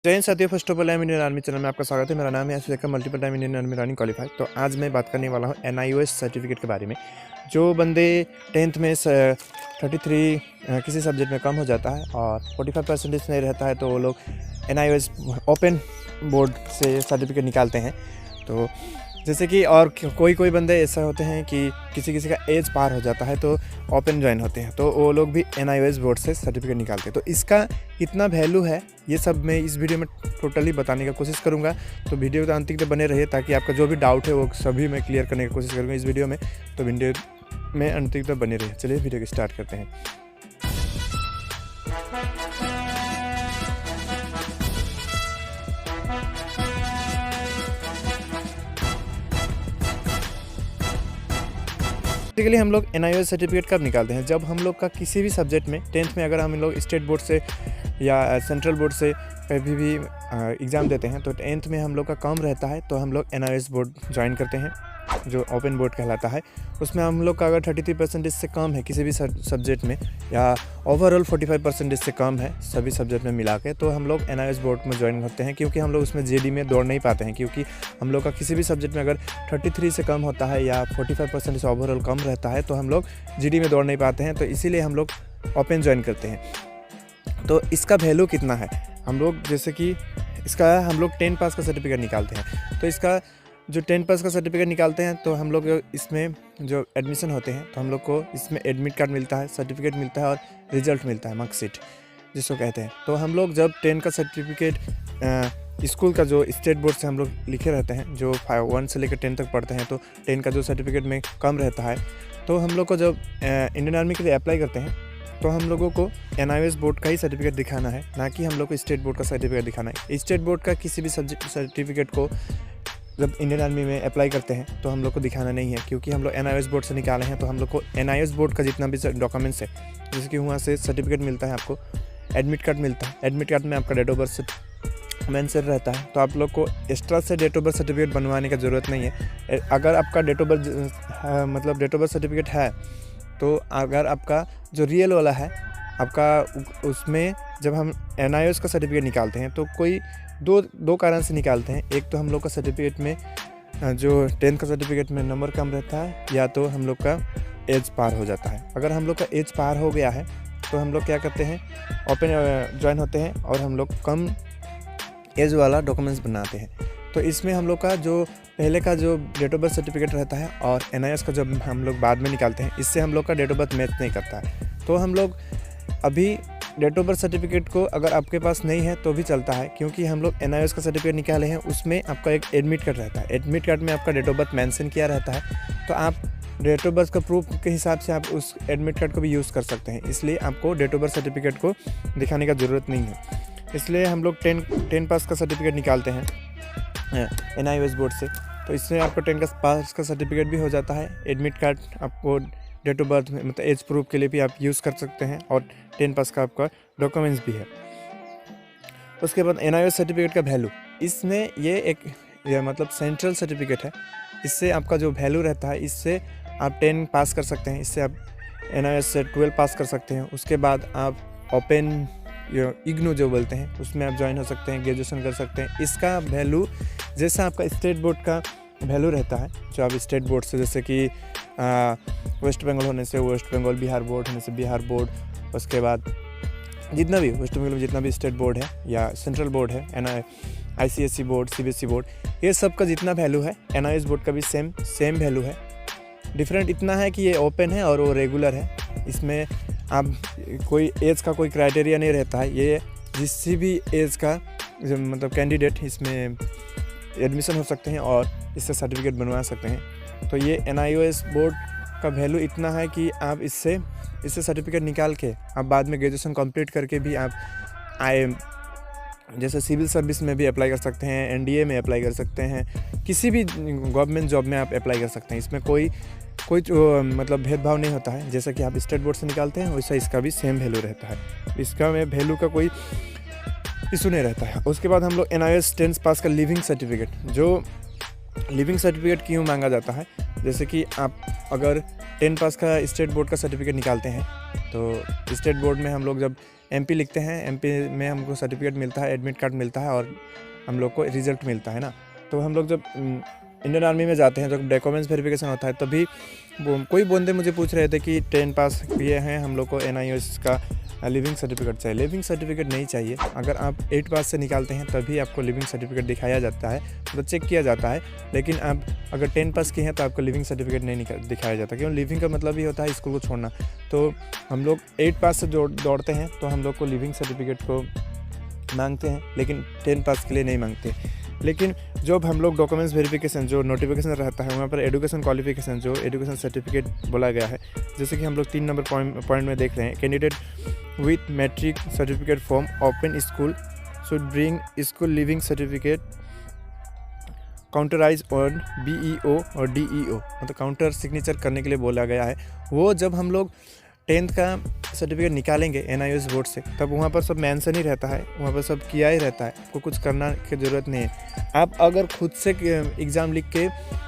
जय हिंद साथियों, first of all Indian army channel में आपका स्वागत है। मेरा नाम है आशीष का multiple time Indian army running qualified. तो आज मैं बात करने वाला हूँ NIOS सर्टिफिकेट के बारे में। जो बंदे 10th में 33 किसी सब्जेक्ट में कम हो जाता है और 45% नहीं रहता है तो वो लोग NIOS ओपन बोर्ड से सर्टिफिकेट निकालते हैं। तो जैसे कि और कोई बंदे ऐसा होते हैं कि किसी का एज पार हो जाता है तो ओपन ज्वाइन होते हैं, तो वो लोग भी NIOS बोर्ड से सर्टिफिकेट निकालते हैं। तो इसका कितना वैल्यू है ये सब मैं इस वीडियो में टोटली बताने का कोशिश करूंगा। तो वीडियो तो अंत तक बने रहिए ताकि आपका जो भी डाउट है वो सभी मैं क्लियर करने की कोशिश करूँगा इस वीडियो में। तो वीडियो में अंत तक बने रहिए। चलिए वीडियो को स्टार्ट करते हैं। बेसिकली हम लोग NIOS सर्टिफिकेट कब निकालते हैं? जब हम लोग का किसी भी सब्जेक्ट में 10th में अगर हम लोग स्टेट बोर्ड से या सेंट्रल बोर्ड से कभी भी एग्ज़ाम देते हैं तो 10th में हम लोग का कम रहता है तो हम लोग NIOS बोर्ड ज्वाइन करते हैं जो ओपन बोर्ड कहलाता है। उसमें हम लोग का अगर 33% से कम है किसी भी सब्जेक्ट में या ओवरऑल 45% से कम है सभी सब्जेक्ट में मिला के तो हम लोग NIOS बोर्ड में ज्वाइन करते हैं, क्योंकि हम लोग उसमें GD में दौड़ नहीं पाते हैं। क्योंकि हम लोग का किसी भी सब्जेक्ट में अगर 33 से कम होता है या 45% से ओवरऑल कम रहता है तो हम लोग GD में दौड़ नहीं पाते हैं, तो इसीलिए हम लोग ओपन ज्वाइन करते हैं। तो इसका वैल्यू कितना है? हम लोग जैसे कि इसका हम लोग 10 पास का सर्टिफिकेट निकालते हैं, तो इसका जो 10 पास का सर्टिफिकेट निकालते हैं तो हम लोग इसमें जो एडमिशन होते हैं तो हम लोग को इसमें एडमिट कार्ड मिलता है, सर्टिफिकेट मिलता है और रिजल्ट मिलता है, मार्कशीट जिसको कहते हैं। तो हम लोग जब 10 का सर्टिफिकेट स्कूल का जो स्टेट बोर्ड से हम लोग लिखे रहते हैं, जो 1 से लेकर 10 तक पढ़ते हैं, तो 10 का जो सर्टिफिकेट में कम रहता है तो हम लोग को जब इंडियन आर्मी के लिए अप्लाई करते हैं तो हम लोगों को NIOS बोर्ड का ही सर्टिफिकेट दिखाना है, ना कि हम लोग को स्टेट बोर्ड का सर्टिफिकेट दिखाना है। स्टेट बोर्ड का किसी भी सब्जेक्ट सर्टिफिकेट को जब इंडियन आर्मी में अप्लाई करते हैं तो हम लोग को दिखाना नहीं है, क्योंकि हम लोग NIOS बोर्ड से निकाले हैं। तो हम लोग को NIOS बोर्ड का जितना भी डॉक्यूमेंट्स है, जैसे कि वहाँ से सर्टिफिकेट मिलता है, आपको एडमिट कार्ड मिलता है, एडमिट कार्ड में आपका डेट ऑफ बर्थ मेंशन रहता है, तो आप लोग को एक्स्ट्रा से डेट ऑफ बर्थ सर्टिफिकेट बनवाने की ज़रूरत नहीं है। अगर आपका डेट ऑफ बर्थ सर्टिफिकेट है तो अगर आपका जो रियल वाला है आपका, उसमें जब हम NIOS का सर्टिफिकेट निकालते हैं तो कोई दो कारण से निकालते हैं। एक तो हम लोग का सर्टिफिकेट में जो 10 का सर्टिफिकेट में नंबर कम रहता है, या तो हम लोग का एज पार हो जाता है। अगर हम लोग का एज पार हो गया है तो हम लोग क्या करते हैं, ओपन ज्वाइन होते हैं और हम लोग कम एज वाला डॉक्यूमेंट्स बनाते हैं। तो इसमें हम लोग का जो पहले का जो डेट ऑफ बर्थ सर्टिफिकेट रहता है और NIOS का जब हम लोग बाद में निकालते हैं, इससे हम लोग का डेट ऑफ बर्थ मैच नहीं करता है। तो हम लोग अभी डेट ऑफ बर्थ सर्टिफिकेट को अगर आपके पास नहीं है तो भी चलता है, क्योंकि हम लोग NIOS का सर्टिफिकेट निकाले हैं, उसमें आपका एक एडमिट कार्ड रहता है। एडमिट कार्ड में आपका डेट ऑफ बर्थ मेंशन किया रहता है, तो आप डेट ऑफ बर्थ का प्रूफ के हिसाब से आप उस एडमिट कार्ड को भी यूज़ कर सकते हैं। इसलिए आपको डेट ऑफ बर्थ सर्टिफिकेट को दिखाने का ज़रूरत नहीं है। इसलिए हम लोग 10 पास का सर्टिफिकेट निकालते हैं NIOS बोर्ड से, तो इससे आपको 10 का पास का सर्टिफिकेट भी हो जाता है। एडमिट कार्ड आपको डेट ऑफ बर्थ मतलब एज प्रूफ के लिए भी आप यूज़ कर सकते हैं और 10 पास का आपका डॉक्यूमेंट्स भी है। उसके बाद NIOS सर्टिफिकेट का वैल्यू, इसमें ये मतलब सेंट्रल सर्टिफिकेट है, इससे आपका जो वैल्यू रहता है, इससे आप 10 पास कर सकते हैं, इससे आप NIOS से 12 पास कर सकते हैं। उसके बाद आप ओपन इग्नू जो बोलते हैं उसमें आप ज्वाइन हो सकते हैं, ग्रेजुएशन कर सकते हैं। इसका वैल्यू जैसा आपका स्टेट बोर्ड का वैल्यू रहता है, जो आप स्टेट बोर्ड से, जैसे कि वेस्ट बंगाल होने से वेस्ट बंगाल, बिहार बोर्ड होने से बिहार बोर्ड, उसके बाद जितना भी वेस्ट बंगाल में जितना भी स्टेट बोर्ड है या सेंट्रल बोर्ड है, ICSE बोर्ड, CBSE बोर्ड, ये सब का जितना वैल्यू है NIOS बोर्ड का भी सेम वैल्यू है। डिफरेंट इतना है कि ये ओपन है और वो रेगुलर है। इसमें आप कोई एज का कोई क्राइटेरिया नहीं रहता है, ये जिससे भी एज का मतलब कैंडिडेट इसमें एडमिशन हो सकते हैं और इससे सर्टिफिकेट बनवा सकते हैं। तो ये NIOS बोर्ड का वैल्यू इतना है कि आप इससे सर्टिफिकेट निकाल के आप बाद में ग्रेजुएशन कंप्लीट करके भी आप जैसे सिविल सर्विस में भी अप्लाई कर सकते हैं, NDA में अप्लाई कर सकते हैं, किसी भी गवर्नमेंट जॉब में आप अप्लाई कर सकते हैं। इसमें कोई मतलब भेदभाव नहीं होता है। जैसा कि आप स्टेट बोर्ड से निकालते हैं वैसा इसका भी सेम वैल्यू रहता है, इसका में वैल्यू का कोई इशू नहीं रहता है। उसके बाद हम लोग NIOS 10 पास का लिविंग सर्टिफिकेट, जो लिविंग सर्टिफिकेट क्यों मांगा जाता है, जैसे कि आप अगर 10 पास का स्टेट बोर्ड का सर्टिफिकेट निकालते हैं। तो स्टेट बोर्ड में हम लोग जब MP लिखते हैं, MP में हमको सर्टिफिकेट मिलता है, एडमिट कार्ड मिलता है और हम लोग को रिज़ल्ट मिलता है ना। तो हम लोग जब इंडियन आर्मी में जाते हैं, जब डॉक्यूमेंट्स वेरिफिकेशन होता है, तभी कोई बंदे मुझे पूछ रहे थे कि 10 पास किए हैं, हम लोग को NIOS का लिविंग सर्टिफिकेट चाहिए। लिविंग सर्टिफिकेट नहीं चाहिए। अगर आप 8 पास से निकालते हैं तभी आपको लिविंग सर्टिफिकेट दिखाया जाता है, मतलब चेक किया जाता है। लेकिन आप अगर 10 पास किए हैं तो आपको लिविंग सर्टिफिकेट नहीं दिखाया जाता, क्यों? लिविंग का मतलब ही होता है स्कूल को छोड़ना। तो हम लोग 8 पास से दौड़ते हैं तो हम लोग को लिविंग सर्टिफिकेट को मांगते हैं, लेकिन 10 पास के लिए नहीं मांगते। लेकिन जब हम लोग डॉक्यूमेंट्स वेरिफिकेशन जो नोटिफिकेशन रहता है, वहाँ पर एजुकेशन क्वालिफिकेशन जो एजुकेशन सर्टिफिकेट बोला गया है, जैसे कि हम लोग 3 नंबर पॉइंट में देख रहे हैं, candidate with matric certificate from open school should bring school leaving certificate countersign on BEO और DEO, मतलब काउंटर सिग्नेचर करने के लिए बोला गया है। वो जब हम लोग 10th का सर्टिफिकेट निकालेंगे NIOS बोर्ड से, तब वहाँ पर सब मेंशन ही रहता है, वहाँ पर सब किया ही रहता है, आपको कुछ करना की ज़रूरत नहीं है। आप अगर खुद से एग्ज़ाम लिख के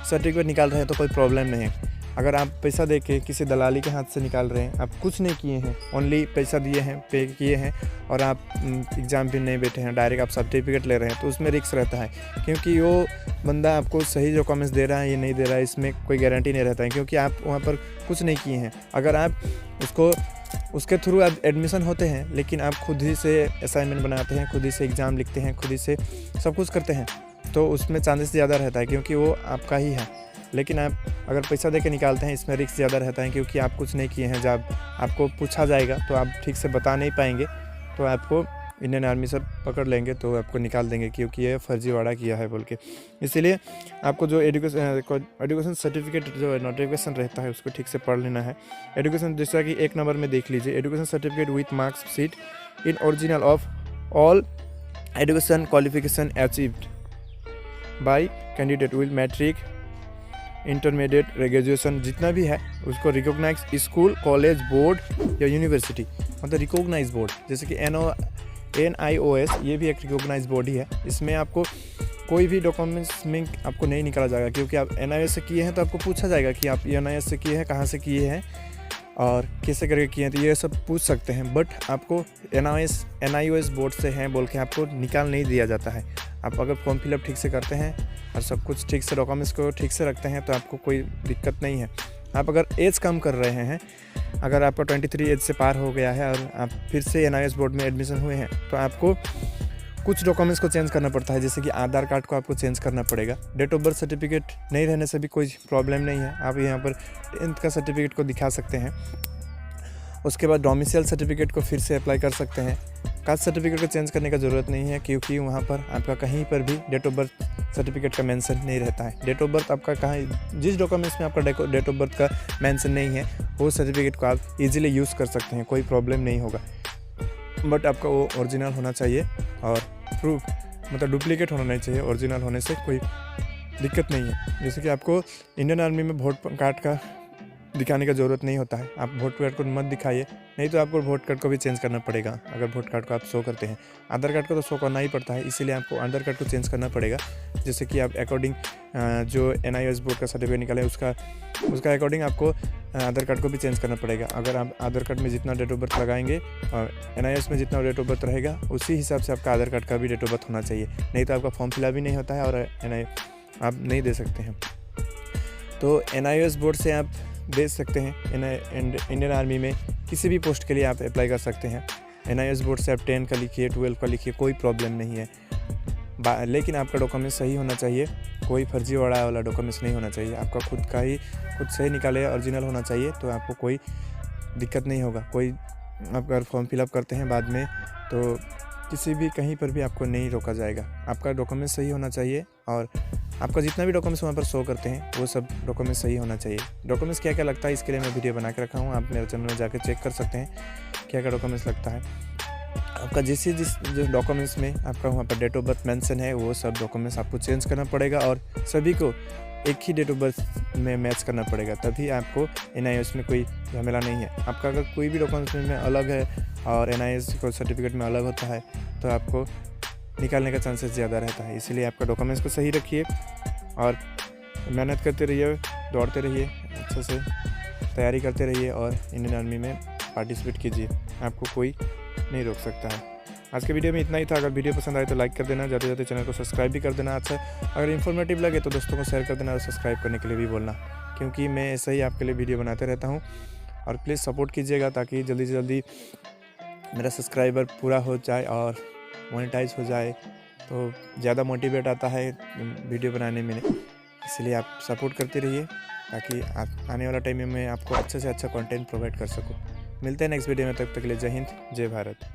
सर्टिफिकेट निकाल रहे हैं तो कोई प्रॉब्लम नहीं है। अगर आप पैसा दे के किसी दलाली के हाथ से निकाल रहे हैं, आप कुछ नहीं किए हैं, ओनली पैसा दिए हैं, पे किए हैं और आप एग्ज़ाम भी नहीं बैठे हैं, डायरेक्ट आप सर्टिफिकेट ले रहे हैं, तो उसमें रिस्क रहता है, क्योंकि वो बंदा आपको सही डॉक्यूमेंट्स दे रहा है या नहीं दे रहा है, इसमें कोई गारंटी नहीं रहता है, क्योंकि आप वहाँ पर कुछ नहीं किए हैं। अगर आप उसके थ्रू आप एडमिशन होते हैं, लेकिन आप खुद ही से असाइनमेंट बनाते हैं, खुद ही से एग्ज़ाम लिखते हैं, खुद ही से सब कुछ करते हैं, तो उसमें चांसेस ज़्यादा रहता है, क्योंकि वो आपका ही है। लेकिन आप अगर पैसा दे के निकालते हैं, इसमें रिस्क ज़्यादा रहता है, क्योंकि आप कुछ नहीं किए हैं। जब आपको पूछा जाएगा तो आप ठीक से बता नहीं पाएंगे, तो आपको इंडियन आर्मी सब पकड़ लेंगे, तो आपको निकाल देंगे, क्योंकि ये फर्जीवाड़ा किया है बोल के। इसीलिए आपको जो एजुकेशन सर्टिफिकेट जो नोटिफिकेशन रहता है, उसको ठीक से पढ़ लेना है। एजुकेशन, जैसा कि 1 नंबर में देख लीजिए, education certificate with marks sheet in original of all education qualification achieved by candidate with matric intermediate graduation, जितना भी है उसको रिकॉग्नाइज स्कूल, कॉलेज, बोर्ड या यूनिवर्सिटी, मतलब रिकॉग्नाइज बोर्ड, जैसे कि NIOS, ये भी एक रिकॉग्नाइज बोर्ड ही है। इसमें आपको कोई भी डॉक्यूमेंट्स में आपको नहीं निकाला जाएगा, क्योंकि आप NIOS से किए हैं तो आपको पूछा जाएगा कि आप NIOS से किए हैं, कहाँ से किए हैं और कैसे करके किए हैं, तो ये सब पूछ सकते हैं। बट आपको NIOS बोर्ड से हैं बोल के आपको निकाल नहीं दिया जाता है। आप अगर फॉर्म फिलअप ठीक से करते हैं और सब कुछ ठीक से डॉक्यूमेंट्स को ठीक से रखते हैं, तो आपको कोई दिक्कत नहीं है। आप अगर एज कम कर रहे हैं, अगर आपका 23 एज से पार हो गया है और आप फिर से NIOS बोर्ड में एडमिशन हुए हैं, तो आपको कुछ डॉक्यूमेंट्स को चेंज करना पड़ता है, जैसे कि आधार कार्ड को आपको चेंज करना पड़ेगा। डेट ऑफ बर्थ सर्टिफिकेट नहीं रहने से भी कोई प्रॉब्लम नहीं है, आप यहाँ पर 10th का सर्टिफिकेट को दिखा सकते हैं। उसके बाद डोमिसाइल सर्टिफिकेट को फिर से अप्लाई कर सकते हैं। कास्ट सर्टिफिकेट को चेंज करने का ज़रूरत नहीं है, क्योंकि वहाँ पर आपका कहीं पर भी डेट ऑफ बर्थ सर्टिफिकेट का मेंशन नहीं रहता है। डेट ऑफ बर्थ आपका कहाँ, जिस डॉक्यूमेंट्स में आपका डेट ऑफ बर्थ का मेंशन नहीं है, वो सर्टिफिकेट को आप इजीली यूज़ कर सकते हैं, कोई प्रॉब्लम नहीं होगा। बट आपका वो ओरिजिनल होना चाहिए और प्रूफ, मतलब डुप्लीकेट होना नहीं चाहिए। ओरिजिनल होने से कोई दिक्कत नहीं है। जैसे कि आपको इंडियन आर्मी में वोट कार्ड का दिखाने का ज़रूरत नहीं होता है, आप वोट कार्ड को मत दिखाइए, नहीं तो आपको वोट कार्ड को भी चेंज करना पड़ेगा। अगर वोट कार्ड को आप शो करते हैं, आधार कार्ड को तो शो करना ही पड़ता है, इसीलिए आपको आधार कार्ड को चेंज करना पड़ेगा। जैसे कि आप अकॉर्डिंग जो NIOS बोर्ड का सर्टिफिकेट निकाले उसका अकॉर्डिंग आपको आधार कार्ड को भी चेंज करना पड़ेगा। अगर आप आधार कार्ड में जितना डेट ऑफ बर्थ लगाएंगे और NIOS में जितना डेट ऑफ बर्थ रहेगा, उसी हिसाब से आपका आधार कार्ड का भी डेट ऑफ बर्थ होना चाहिए, नहीं तो आपका फॉर्म फिलअप भी नहीं होता है और आप नहीं दे सकते हैं। तो NIOS बोर्ड से आप दे सकते हैं। इंडियन आर्मी में किसी भी पोस्ट के लिए आप अप्लाई कर सकते हैं। NIOS बोर्ड से आप 10 का लिखिए, 12 का लिखिए, कोई प्रॉब्लम नहीं है। लेकिन आपका डॉक्यूमेंट सही होना चाहिए, कोई फर्जीवाड़ा वाला डॉक्यूमेंट्स नहीं होना चाहिए। आपका खुद से ही निकाले, ओरिजिनल होना चाहिए, तो आपको कोई दिक्कत नहीं होगा। कोई आप अगर फॉर्म फिलअप करते हैं बाद में, तो किसी भी कहीं पर भी आपको नहीं रोका जाएगा। आपका डॉक्यूमेंट सही होना चाहिए और आपका जितना भी डॉक्यूमेंट्स वहाँ पर शो करते हैं, वो सब डॉक्यूमेंट्स सही होना चाहिए। डॉक्यूमेंट्स क्या क्या लगता है, इसके लिए मैं वीडियो बना के रखा हूँ, आप मेरे चैनल में जाकर चेक कर सकते हैं क्या क्या डॉक्यूमेंट्स लगता है। आपका जिस डॉक्यूमेंट्स में आपका वहाँ पर डेट ऑफ बर्थ मेंशन है, वो सब डॉक्यूमेंट्स आपको चेंज करना पड़ेगा और सभी को एक ही डेट ऑफ बर्थ में मैच करना पड़ेगा, तभी आपको NIOS में कोई झमेला नहीं है। आपका अगर कोई भी डॉक्यूमेंट्स में अलग है और NIOS को सर्टिफिकेट में अलग होता है, तो आपको निकालने का चांसेस ज़्यादा रहता है। इसीलिए आपका डॉक्यूमेंट्स को सही रखिए और मेहनत करते रहिए, दौड़ते रहिए अच्छे से। तैयारी करते रहिए और इंडियन आर्मी में पार्टिसिपेट कीजिए, आपको कोई नहीं रोक सकता है। आज के वीडियो में इतना ही था। अगर वीडियो पसंद आए तो लाइक कर देना, जाते जाते चैनल को सब्सक्राइब भी कर देना। अच्छा, अगर इन्फॉर्मेटिव लगे तो दोस्तों को शेयर कर देना और सब्सक्राइब करने के लिए भी बोलना, क्योंकि मैं ऐसे ही आपके लिए वीडियो बनाते रहता हूँ। और प्लीज़ सपोर्ट कीजिएगा ताकि जल्दी से जल्दी मेरा सब्सक्राइबर पूरा हो जाए और मोनेटाइज हो जाए, तो ज़्यादा मोटिवेट आता है वीडियो बनाने में। इसलिए आप सपोर्ट करते रहिए ताकि आप आने वाला टाइम में मैं आपको अच्छे से अच्छा कंटेंट प्रोवाइड कर सकूँ। मिलते हैं नेक्स्ट वीडियो में, तब तक के लिए जय हिंद, जय भारत।